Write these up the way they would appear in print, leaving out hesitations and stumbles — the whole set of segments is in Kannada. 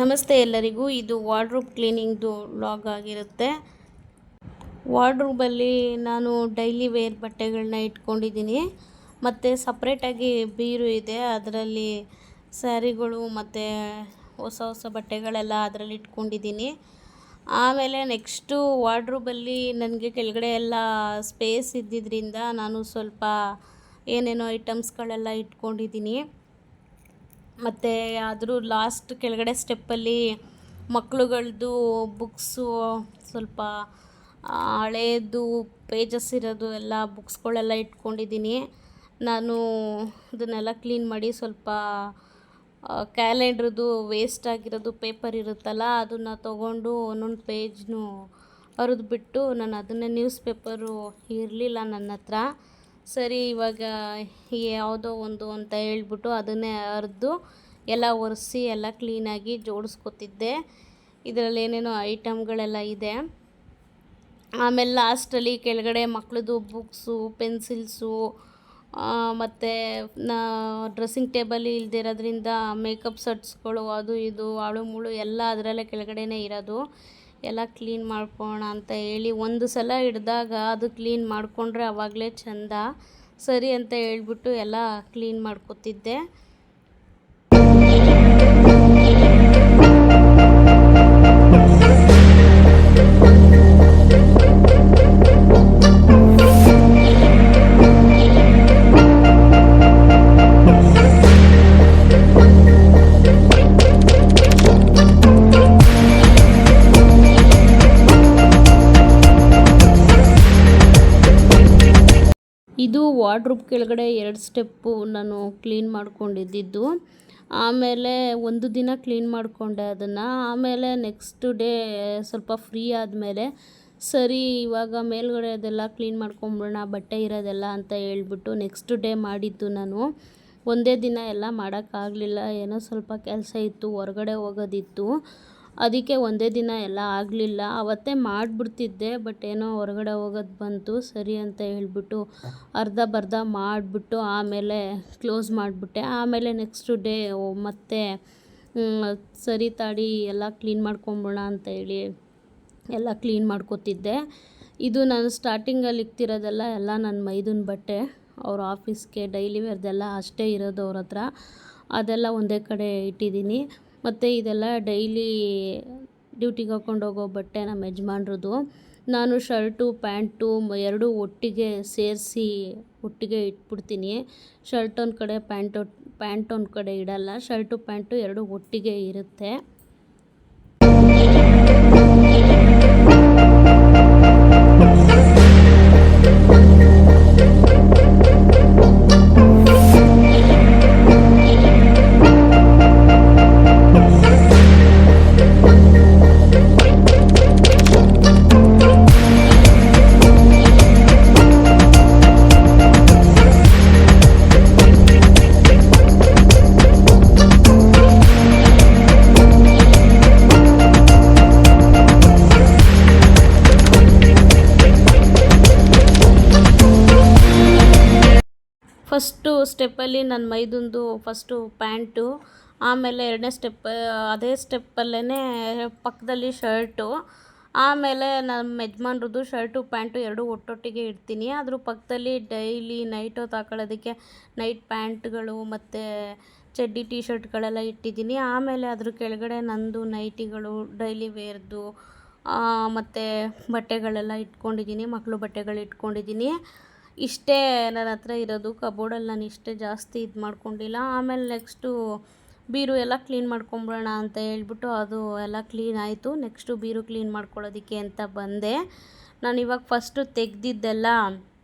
ನಮಸ್ತೆ ಎಲ್ಲರಿಗೂ. ಇದು ವಾರ್ಡ್ರೋಬ್ ಕ್ಲೀನಿಂಗ್ದು ವ್ಲಾಗ್ ಆಗಿರುತ್ತೆ. ವಾರ್ಡ್ರೋಬಲ್ಲಿ ನಾನು ಡೈಲಿ ವೇರ್ ಬಟ್ಟೆಗಳನ್ನ ಇಟ್ಕೊಂಡಿದ್ದೀನಿ. ಮತ್ತು ಸಪ್ರೇಟಾಗಿ ಬೀರು ಇದೆ, ಅದರಲ್ಲಿ ಸ್ಯಾರಿಗಳು ಮತ್ತು ಹೊಸ ಬಟ್ಟೆಗಳೆಲ್ಲ ಅದರಲ್ಲಿ ಇಟ್ಕೊಂಡಿದ್ದೀನಿ. ಆಮೇಲೆ ನೆಕ್ಸ್ಟು ವಾರ್ಡ್ರೋಬಲ್ಲಿ ನನಗೆ ಕೆಳಗಡೆ ಎಲ್ಲ ಸ್ಪೇಸ್ ಇದ್ದಿದ್ದರಿಂದ ನಾನು ಸ್ವಲ್ಪ ಏನೇನೋ ಐಟಮ್ಸ್ಗಳೆಲ್ಲ ಇಟ್ಕೊಂಡಿದ್ದೀನಿ. ಮತ್ತು ಅದ್ರ ಲಾಸ್ಟ್ ಕೆಳಗಡೆ ಸ್ಟೆಪ್ಪಲ್ಲಿ ಮಕ್ಳುಗಳದ್ದು ಬುಕ್ಸು, ಸ್ವಲ್ಪ ಹಳೇದು ಪೇಜಸ್ ಇರೋದು ಎಲ್ಲ ಬುಕ್ಸ್ಗಳೆಲ್ಲ ಇಟ್ಕೊಂಡಿದ್ದೀನಿ. ನಾನು ಅದನ್ನೆಲ್ಲ ಕ್ಲೀನ್ ಮಾಡಿ ಸ್ವಲ್ಪ ಕ್ಯಾಲೆಂಡ್ರದ್ದು ವೇಸ್ಟ್ ಆಗಿರೋದು ಪೇಪರ್ ಇರುತ್ತಲ್ಲ, ಅದನ್ನು ತೊಗೊಂಡು ಒಂದೊಂದು ಪೇಜ್ನು ಹರಿದ್ಬಿಟ್ಟು, ನಾನು ಅದನ್ನೇ ನ್ಯೂಸ್ ಪೇಪರು ಇರಲಿಲ್ಲ ನನ್ನ ಹತ್ರ. ಸರಿ, ಇವಾಗ ಯಾವುದೋ ಒಂದು ಅಂತ ಹೇಳ್ಬಿಟ್ಟು ಅದನ್ನೇ ಹರಿದು ಎಲ್ಲ ಒರೆಸಿ ಎಲ್ಲ ಕ್ಲೀನಾಗಿ ಜೋಡಿಸ್ಕೊತಿದ್ದೆ. ಇದರಲ್ಲಿ ಏನೇನೋ ಐಟಮ್ಗಳೆಲ್ಲ ಇದೆ. ಆಮೇಲೆ ಲಾಸ್ಟಲ್ಲಿ ಕೆಳಗಡೆ ಮಕ್ಕಳದು ಬುಕ್ಸು, ಪೆನ್ಸಿಲ್ಸು, ಮತ್ತು ಡ್ರೆಸ್ಸಿಂಗ್ ಟೇಬಲ್ ಇಲ್ದಿರೋದ್ರಿಂದ ಮೇಕಪ್ ಸೆಟ್ಸ್ಗಳು, ಅದು ಇದು ಹಾಳು ಮುಳು ಎಲ್ಲ ಅದರಲ್ಲೇ ಕೆಳಗಡೆನೇ ಇರೋದು. ಎಲ್ಲ ಕ್ಲೀನ್ ಮಾಡ್ಕೊಳ್ಳೋಣ ಅಂತ ಹೇಳಿ ಒಂದು ಸಲ ಹಿಡ್ದಾಗ ಅದು ಕ್ಲೀನ್ ಮಾಡಿಕೊಂಡ್ರೆ ಆವಾಗಲೇ ಚೆಂದ. ಸರಿ ಅಂತ ಹೇಳ್ಬಿಟ್ಟು ಎಲ್ಲ ಕ್ಲೀನ್ ಮಾಡ್ಕೊತಿದ್ದೆ. ಇದು ವಾರ್ಡ್ರೋಬ್ ಕೆಳಗಡೆ 2 ಸ್ಟೆಪ್ಪು ನಾನು ಕ್ಲೀನ್ ಮಾಡ್ಕೊಂಡಿದ್ದು. ಆಮೇಲೆ ಒಂದು ದಿನ ಕ್ಲೀನ್ ಮಾಡಿಕೊಂಡೆ ಅದನ್ನು. ಆಮೇಲೆ ನೆಕ್ಸ್ಟ್ ಡೇ ಸ್ವಲ್ಪ ಫ್ರೀ ಆದಮೇಲೆ ಸರಿ ಇವಾಗ ಮೇಲ್ಗಡೆ ಅದೆಲ್ಲ ಕ್ಲೀನ್ ಮಾಡ್ಕೊಂಬಿಡೋಣ, ಬಟ್ಟೆ ಇರೋದೆಲ್ಲ ಅಂತ ಹೇಳ್ಬಿಟ್ಟು ನೆಕ್ಸ್ಟ್ ಡೇ ಮಾಡಿದ್ದು. ನಾನು ಒಂದೇ ದಿನ ಎಲ್ಲ ಮಾಡೋಕ್ಕಾಗಲಿಲ್ಲ, ಏನೋ ಸ್ವಲ್ಪ ಕೆಲಸ ಇತ್ತು, ಹೊರಗಡೆ ಹೋಗೋದಿತ್ತು, ಅದಕ್ಕೆ ಒಂದೇ ದಿನ ಎಲ್ಲ ಆಗಲಿಲ್ಲ. ಅವತ್ತೇ ಮಾಡಿಬಿಡ್ತಿದ್ದೆ, ಬಟ್ ಏನೋ ಹೊರಗಡೆ ಹೋಗೋದು ಬಂತು. ಸರಿ ಅಂತ ಹೇಳ್ಬಿಟ್ಟು ಅರ್ಧ ಮಾಡಿಬಿಟ್ಟು ಆಮೇಲೆ ಕ್ಲೋಸ್ ಮಾಡಿಬಿಟ್ಟೆ. ಆಮೇಲೆ ನೆಕ್ಸ್ಟ್ ಡೇ ಮತ್ತೆ ಸರಿ ತಾಡಿ ಎಲ್ಲ ಕ್ಲೀನ್ ಮಾಡ್ಕೊಂಬಿಡೋಣ ಅಂತ ಹೇಳಿ ಎಲ್ಲ ಕ್ಲೀನ್ ಮಾಡ್ಕೊತಿದ್ದೆ. ಇದು ನಾನು ಸ್ಟಾರ್ಟಿಂಗಲ್ಲಿ ಇಕ್ತಿರೋದೆಲ್ಲ ಎಲ್ಲ ನನ್ನ ಮೈದುನ ಬಟ್ಟೆ, ಅವ್ರ ಆಫೀಸ್ಗೆ ಡೈಲಿ ವೇರ್ದೆಲ್ಲ ಅಷ್ಟೇ ಇರೋದು ಅವ್ರ ಹತ್ರ. ಅದೆಲ್ಲ ಒಂದೇ ಕಡೆ ಇಟ್ಟಿದ್ದೀನಿ. ಮತ್ತು ಇದೆಲ್ಲ ಡೈಲಿ ಡ್ಯೂಟಿಗೆ ಹಾಕ್ಕೊಂಡು ಹೋಗೋ ಬಟ್ಟೆ ನಮ್ಮ ಯಜಮಾನ್ರದ್ದು. ನಾನು ಶರ್ಟು ಪ್ಯಾಂಟು ಎರಡೂ ಒಟ್ಟಿಗೆ ಸೇರಿಸಿ ಒಟ್ಟಿಗೆ ಇಟ್ಬಿಡ್ತೀನಿ. ಶರ್ಟ್ ಒಂದು ಕಡೆ, ಪ್ಯಾಂಟ್ ಒಂದು ಕಡೆ ಇಡಲ್ಲ. ಶರ್ಟು ಪ್ಯಾಂಟು ಎರಡೂ ಒಟ್ಟಿಗೆ ಇರುತ್ತೆ. ಫಸ್ಟು ಸ್ಟೆಪ್ಪಲ್ಲಿ ನನ್ನ ಮೈದುಂದು ಫಸ್ಟು ಪ್ಯಾಂಟು, ಆಮೇಲೆ ಎರಡನೇ ಸ್ಟೆಪ್ ಅದೇ ಸ್ಟೆಪ್ಪಲ್ಲೇ ಪಕ್ಕದಲ್ಲಿ ಶರ್ಟು, ಆಮೇಲೆ ನಮ್ಮ ಯಜಮಾನ್ರದ್ದು ಶರ್ಟು ಪ್ಯಾಂಟು ಎರಡೂ ಒಟ್ಟೊಟ್ಟಿಗೆ ಇಡ್ತೀನಿ. ಅದ್ರ ಪಕ್ಕದಲ್ಲಿ ಡೈಲಿ ನೈಟ್ ಹೊತ್ತು ಹಾಕೊಳ್ಳೋದಕ್ಕೆ ನೈಟ್ ಪ್ಯಾಂಟ್ಗಳು ಮತ್ತು ಚಡ್ಡಿ ಟೀ ಶರ್ಟ್ಗಳೆಲ್ಲ ಇಟ್ಟಿದ್ದೀನಿ. ಆಮೇಲೆ ಅದ್ರ ಕೆಳಗಡೆ ನಂದು ನೈಟಿಗಳು, ಡೈಲಿ ವೇರ್ದು ಮತ್ತು ಬಟ್ಟೆಗಳೆಲ್ಲ ಇಟ್ಕೊಂಡಿದ್ದೀನಿ, ಮಕ್ಕಳು ಬಟ್ಟೆಗಳು ಇಟ್ಕೊಂಡಿದ್ದೀನಿ. ಇಷ್ಟೇ ನನ್ನ ಹತ್ರ ಇರೋದು. ಕಬೋರ್ಡಲ್ಲಿ ನಾನು ಇಷ್ಟೇ, ಜಾಸ್ತಿ ಇದು ಮಾಡ್ಕೊಂಡಿಲ್ಲ. ಆಮೇಲೆ ನೆಕ್ಸ್ಟು ಬೀರು ಎಲ್ಲ ಕ್ಲೀನ್ ಮಾಡ್ಕೊಂಬಿಡೋಣ ಅಂತ ಹೇಳ್ಬಿಟ್ಟು ಅದು ಎಲ್ಲ ಕ್ಲೀನ್ ಆಯಿತು. ನೆಕ್ಸ್ಟು ಬೀರು ಕ್ಲೀನ್ ಮಾಡ್ಕೊಳ್ಳೋದಕ್ಕೆ ಅಂತ ಬಂದೆ. ನಾನು ಇವಾಗ ಫಸ್ಟು ತೆಗೆದಿದ್ದೆಲ್ಲ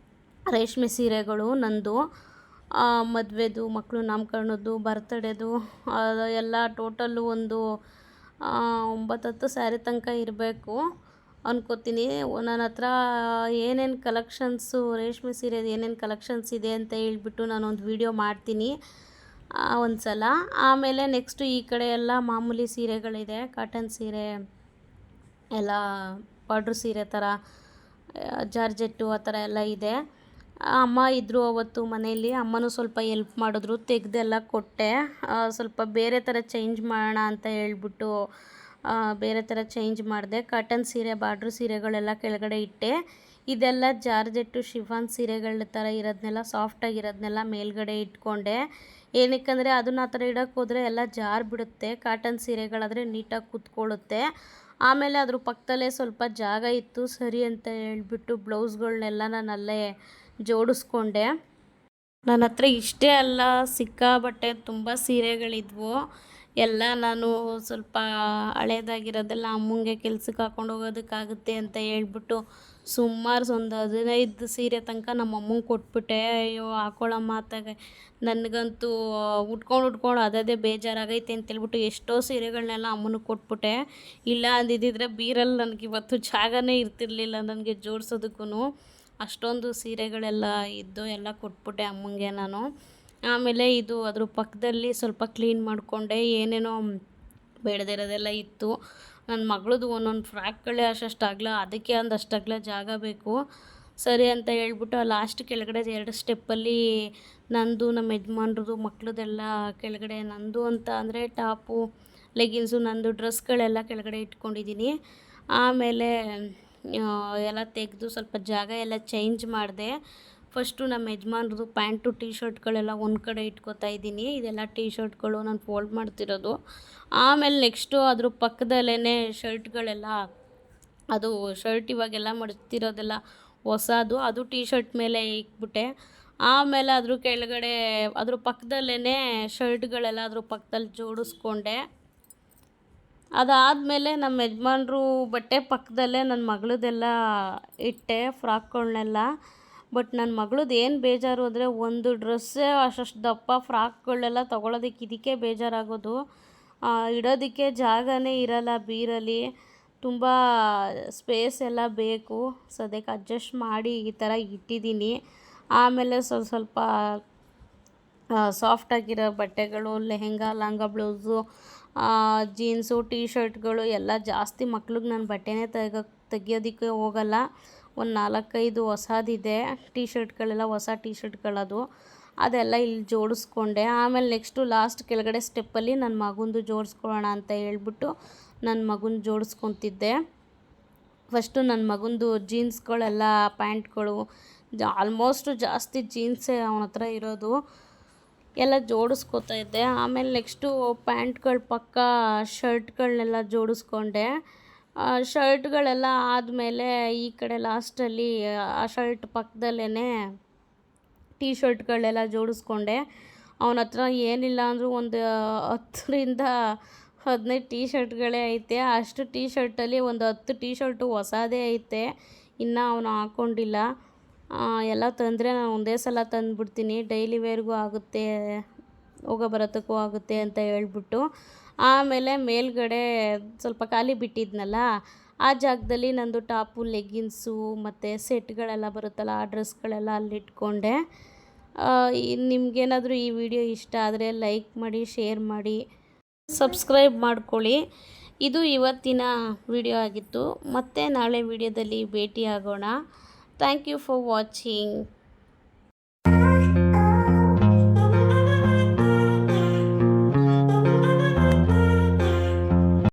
ರೇಷ್ಮೆ ಸೀರೆಗಳು, ನಂದು ಮದುವೆದು, ಮಕ್ಕಳು ನಾಮಕರಣದ್ದು, ಬರ್ತಡೇದು ಎಲ್ಲ ಟೋಟಲ್ಲು ಒಂದು 9-10 ಸ್ಯಾರಿ ತನಕ ಇರಬೇಕು ಅನ್ಕೋತೀನಿ. ನನ್ನ ಹತ್ರ ಏನೇನು ಕಲೆಕ್ಷನ್ಸು, ರೇಷ್ಮೆ ಸೀರೆದು ಏನೇನು ಕಲೆಕ್ಷನ್ಸ್ ಇದೆ ಅಂತ ಹೇಳ್ಬಿಟ್ಟು ನಾನೊಂದು ವಿಡಿಯೋ ಮಾಡ್ತೀನಿ ಒಂದು ಸಲ. ಆಮೇಲೆ ನೆಕ್ಸ್ಟು ಈ ಕಡೆ ಎಲ್ಲ ಮಾಮೂಲಿ ಸೀರೆಗಳಿದೆ, ಕಾಟನ್ ಸೀರೆ ಎಲ್ಲ ಬಾರ್ಡ್ರ್ ಸೀರೆ ಥರ, ಜಾರ್ಜೆಟ್ಟು ಆ ಥರ ಎಲ್ಲ ಇದೆ. ಅಮ್ಮ ಇದ್ದರು ಅವತ್ತು ಮನೆಯಲ್ಲಿ. ಅಮ್ಮನೂ ಸ್ವಲ್ಪ ಎಲ್ಪ್ ಮಾಡಿದ್ರು, ತೆಗೆದೆಲ್ಲ ಕೊಟ್ಟೆ. ಸ್ವಲ್ಪ ಬೇರೆ ಥರ ಚೇಂಜ್ ಮಾಡೋಣ ಅಂತ ಹೇಳ್ಬಿಟ್ಟು ಬೇರೆ ಥರ ಚೇಂಜ್ ಮಾಡಿದೆ. ಕಾಟನ್ ಸೀರೆ, ಬಾರ್ಡ್ರ್ ಸೀರೆಗಳೆಲ್ಲ ಕೆಳಗಡೆ ಇಟ್ಟೆ. ಇದೆಲ್ಲ ಜಾರ್ಜೆಟ್ಟು ಶಿಫಾನ್ ಸೀರೆಗಳ ಥರ ಇರೋದನ್ನೆಲ್ಲ, ಸಾಫ್ಟಾಗಿರೋದನ್ನೆಲ್ಲ ಮೇಲ್ಗಡೆ ಇಟ್ಕೊಂಡೆ. ಏನಕ್ಕಂದರೆ ಅದನ್ನು ಆ ಥರ ಇಡೋಕ್ಕೆ ಹೋದರೆ ಎಲ್ಲ ಬಿಡುತ್ತೆ. ಕಾಟನ್ ಸೀರೆಗಳಾದರೆ ನೀಟಾಗಿ ಕೂತ್ಕೊಳ್ಳುತ್ತೆ. ಆಮೇಲೆ ಅದ್ರ ಪಕ್ಕದಲ್ಲೇ ಸ್ವಲ್ಪ ಜಾಗ ಇತ್ತು, ಸರಿ ಅಂತ ಹೇಳ್ಬಿಟ್ಟು ಬ್ಲೌಸ್ಗಳನ್ನೆಲ್ಲ ನಾನು ಅಲ್ಲೇ ಜೋಡಿಸ್ಕೊಂಡೆ. ನನ್ನ ಹತ್ರ ಇಷ್ಟೇ ಅಲ್ಲ, ಸಿಕ್ಕಾಬಟ್ಟೆ ತುಂಬ ಸೀರೆಗಳಿದ್ವು. ಎಲ್ಲ ನಾನು ಸ್ವಲ್ಪ ಹಳೇದಾಗಿರೋದೆಲ್ಲ ಅಮ್ಮಂಗೆ ಕೆಲ್ಸಕ್ಕೆ ಹಾಕೊಂಡು ಹೋಗೋದಕ್ಕಾಗುತ್ತೆ ಅಂತ ಹೇಳ್ಬಿಟ್ಟು ಸುಮಾರು ಒಂದು 15 ಸೀರೆ ತನಕ ನಮ್ಮ ಅಮ್ಮಂಗೆ ಕೊಟ್ಬಿಟ್ಟೆ. ಅಯ್ಯೋ ಹಾಕೊಳ್ಳಮ್ಮ ಅತ್ತಾಗೆ, ನನಗಂತೂ ಉಟ್ಕೊಂಡು ಅದೇ ಬೇಜಾರಾಗೈತೆ ಅಂತೇಳ್ಬಿಟ್ಟು ಎಷ್ಟೋ ಸೀರೆಗಳನ್ನೆಲ್ಲ ಅಮ್ಮನಿಗೆ ಕೊಟ್ಬಿಟ್ಟೆ. ಇಲ್ಲ ಅಂದಿದ್ದಿದ್ರೆ ಬೀರಲ್ಲಿ ನನಗಿವತ್ತು ಜಾಗನೇ ಇರ್ತಿರ್ಲಿಲ್ಲ ನನಗೆ ಜೋಡಿಸೋದಕ್ಕೂ. ಅಷ್ಟೊಂದು ಸೀರೆಗಳೆಲ್ಲ ಇದ್ದು ಎಲ್ಲ ಕೊಟ್ಬಿಟ್ಟೆ ಅಮ್ಮಂಗೆ ನಾನು. ಆಮೇಲೆ ಇದು ಅದ್ರ ಪಕ್ಕದಲ್ಲಿ ಸ್ವಲ್ಪ ಕ್ಲೀನ್ ಮಾಡಿಕೊಂಡೆ. ಏನೇನೋ ಬೇಡದಿರೋದೆಲ್ಲ ಇತ್ತು. ನನ್ನ ಮಗಳದು ಒಂದೊಂದು ಫ್ರಾಕ್ಗಳೇ ಅಷ್ಟಾಗಲ್ಲ, ಅದಕ್ಕೆ ಒಂದಷ್ಟಾಗಲ ಜಾಗ ಬೇಕು. ಸರಿ ಅಂತ ಹೇಳ್ಬಿಟ್ಟು ಲಾಸ್ಟ್ ಕೆಳಗಡೆ 2 ಸ್ಟೆಪ್ಪಲ್ಲಿ ನಂದು, ನಮ್ಮ ಯಜಮಾನ್ರದ್ದು, ಮಕ್ಳದೆಲ್ಲ ಕೆಳಗಡೆ, ನಂದು ಅಂತ ಅಂದರೆ ಟಾಪು, ಲೆಗಿನ್ಸು, ನಂದು ಡ್ರೆಸ್ಗಳೆಲ್ಲ ಕೆಳಗಡೆ ಇಟ್ಕೊಂಡಿದ್ದೀನಿ. ಆಮೇಲೆ ಎಲ್ಲ ತೆಗೆದು ಸ್ವಲ್ಪ ಜಾಗ ಎಲ್ಲ ಚೇಂಜ್ ಮಾಡಿದೆ. ಫಸ್ಟು ನಮ್ಮ ಯಜಮಾನ್ರದ್ದು ಪ್ಯಾಂಟು, ಟೀ ಶರ್ಟ್ಗಳೆಲ್ಲ ಒಂದು ಕಡೆ ಇಟ್ಕೊತಾ ಇದ್ದೀನಿ. ಇದೆಲ್ಲ ಟೀ ಶರ್ಟ್ಗಳು ನಾನು ಫೋಲ್ಡ್ ಮಾಡ್ತಿರೋದು. ಆಮೇಲೆ ನೆಕ್ಸ್ಟು ಅದ್ರ ಪಕ್ಕದಲ್ಲೇ ಶರ್ಟ್ಗಳೆಲ್ಲ, ಅದು ಶರ್ಟ್ ಇವಾಗೆಲ್ಲ ಮಡ್ತಿರೋದೆಲ್ಲ ಹೊಸದು, ಅದು ಟೀ ಶರ್ಟ್ ಮೇಲೆ ಇಕ್ಬಿಟ್ಟೆ. ಆಮೇಲೆ ಅದ್ರ ಕೆಳಗಡೆ ಅದ್ರ ಪಕ್ಕದಲ್ಲೇ ಶರ್ಟ್ಗಳೆಲ್ಲ ಅದ್ರ ಪಕ್ಕದಲ್ಲಿ ಜೋಡಿಸ್ಕೊಂಡೆ. ಅದಾದಮೇಲೆ ನಮ್ಮ ಯಜಮಾನ್ರು ಬಟ್ಟೆ ಪಕ್ಕದಲ್ಲೇ ನನ್ನ ಮಗಳದೆಲ್ಲ ಇಟ್ಟೆ, ಫ್ರಾಕ್ಗಳನ್ನೆಲ್ಲ. ಬಟ್ ನನ್ನ ಮಗಳದ್ದು ಏನು ಬೇಜಾರು ಅಂದರೆ, ಒಂದು ಡ್ರೆಸ್ಸೇ ಅಷ್ಟು ದಪ್ಪ ಫ್ರಾಕ್ಗಳನ್ನೆಲ್ಲ ತೊಗೊಳೋದಕ್ಕೆ ಇದಕ್ಕೆ ಬೇಜಾರಾಗೋದು. ಇಡೋದಕ್ಕೆ ಜಾಗನೇ ಇರಲ್ಲ ಬೀರಲ್ಲಿ, ತುಂಬ ಸ್ಪೇಸ್ ಎಲ್ಲ ಬೇಕು. ಸದ್ಯಕ್ಕೆ ಅಡ್ಜಸ್ಟ್ ಮಾಡಿ ಈ ಥರ ಇಟ್ಟಿದ್ದೀನಿ. ಆಮೇಲೆ ಸ್ವಲ್ಪ ಸಾಫ್ಟಾಗಿರೋ ಬಟ್ಟೆಗಳು, ಲೆಹೆಂಗಾ, ಲಾಂಗ ಬ್ಲೌಸು, ಜೀನ್ಸು, ಟೀ ಶರ್ಟ್ಗಳು ಎಲ್ಲ ಜಾಸ್ತಿ ಮಕ್ಳಿಗೆ ನಾನು ಬಟ್ಟೆನೇ ತೆಗಿಯೋದಕ್ಕೆ ಹೋಗಲ್ಲ. ಒಂದು 4-5 ಹೊಸದಿದೆ ಟೀ ಶರ್ಟ್ಗಳೆಲ್ಲ, ಹೊಸ ಟೀ ಶರ್ಟ್ಗಳದು, ಅದೆಲ್ಲ ಇಲ್ಲಿ ಜೋಡಿಸ್ಕೊಂಡೆ. ಆಮೇಲೆ ನೆಕ್ಸ್ಟು ಲಾಸ್ಟ್ ಕೆಳಗಡೆ ಸ್ಟೆಪ್ಪಲ್ಲಿ ನನ್ನ ಮಗಂದು ಜೋಡಿಸ್ಕೊಳ್ಳೋಣ ಅಂತ ಹೇಳ್ಬಿಟ್ಟು ನನ್ನ ಮಗನ ಜೋಡಿಸ್ಕೊತಿದ್ದೆ. ಫಸ್ಟು ನನ್ನ ಮಗಂದು ಜೀನ್ಸ್ಗಳೆಲ್ಲ, ಪ್ಯಾಂಟ್ಗಳು, ಆಲ್ಮೋಸ್ಟು ಜಾಸ್ತಿ ಜೀನ್ಸೇ ಅವನ ಹತ್ರ ಇರೋದು, ಎಲ್ಲ ಜೋಡಿಸ್ಕೊತಾ ಇದ್ದೆ. ಆಮೇಲೆ ನೆಕ್ಸ್ಟು ಪ್ಯಾಂಟ್ಗಳ ಪಕ್ಕ ಶರ್ಟ್ಗಳನ್ನೆಲ್ಲ ಜೋಡಿಸ್ಕೊಂಡೆ. ಶರ್ಟ್ಗಳೆಲ್ಲ ಆದಮೇಲೆ ಈ ಕಡೆ ಲಾಸ್ಟಲ್ಲಿ ಆ ಶರ್ಟ್ ಪಕ್ಕದಲ್ಲೇ ಟೀ ಶರ್ಟ್ಗಳೆಲ್ಲ ಜೋಡಿಸ್ಕೊಂಡೆ. ಅವನ ಹತ್ರ ಏನಿಲ್ಲ ಅಂದರೂ ಒಂದು 10-15 ಟೀ ಶರ್ಟ್ಗಳೇ ಐತೆ. ಅಷ್ಟು ಟೀ ಶರ್ಟಲ್ಲಿ ಒಂದು 10 ಟೀ ಶರ್ಟು ಹೊಸದೇ ಐತೆ, ಇನ್ನೂ ಅವನು ಹಾಕ್ಕೊಂಡಿಲ್ಲ. ಎಲ್ಲ ತಂದರೆ ನಾನು ಒಂದೇ ಸಲ ತಂದುಬಿಡ್ತೀನಿ, ಡೈಲಿ ವೇರ್ಗೂ ಆಗುತ್ತೆ, ಹೋಗೋ ಬರೋದಕ್ಕೂ ಆಗುತ್ತೆ ಅಂತ ಹೇಳ್ಬಿಟ್ಟು. ಆಮೇಲೆ ಮೇಲ್ಗಡೆ ಸ್ವಲ್ಪ ಖಾಲಿ ಬಿಟ್ಟಿದ್ನಲ್ಲ, ಆ ಜಾಗದಲ್ಲಿ ನಂದು ಟಾಪು, ಲೆಗ್ಗಿನ್ಸು ಮತ್ತು ಸೆಟ್ಗಳೆಲ್ಲ ಬರುತ್ತಲ್ಲ, ಆ ಡ್ರೆಸ್ಗಳೆಲ್ಲ ಅಲ್ಲಿಟ್ಕೊಂಡೆ. ನಿಮಗೇನಾದರೂ ಈ ವಿಡಿಯೋ ಇಷ್ಟ ಆದರೆ ಲೈಕ್ ಮಾಡಿ, ಶೇರ್ ಮಾಡಿ, ಸಬ್ಸ್ಕ್ರೈಬ್ ಮಾಡ್ಕೊಳ್ಳಿ. ಇದು ಇವತ್ತಿನ ವಿಡಿಯೋ ಆಗಿತ್ತು. ಮತ್ತೆ ನಾಳೆ ವಿಡಿಯೋದಲ್ಲಿ ಭೇಟಿಯಾಗೋಣ. Thank you for watching.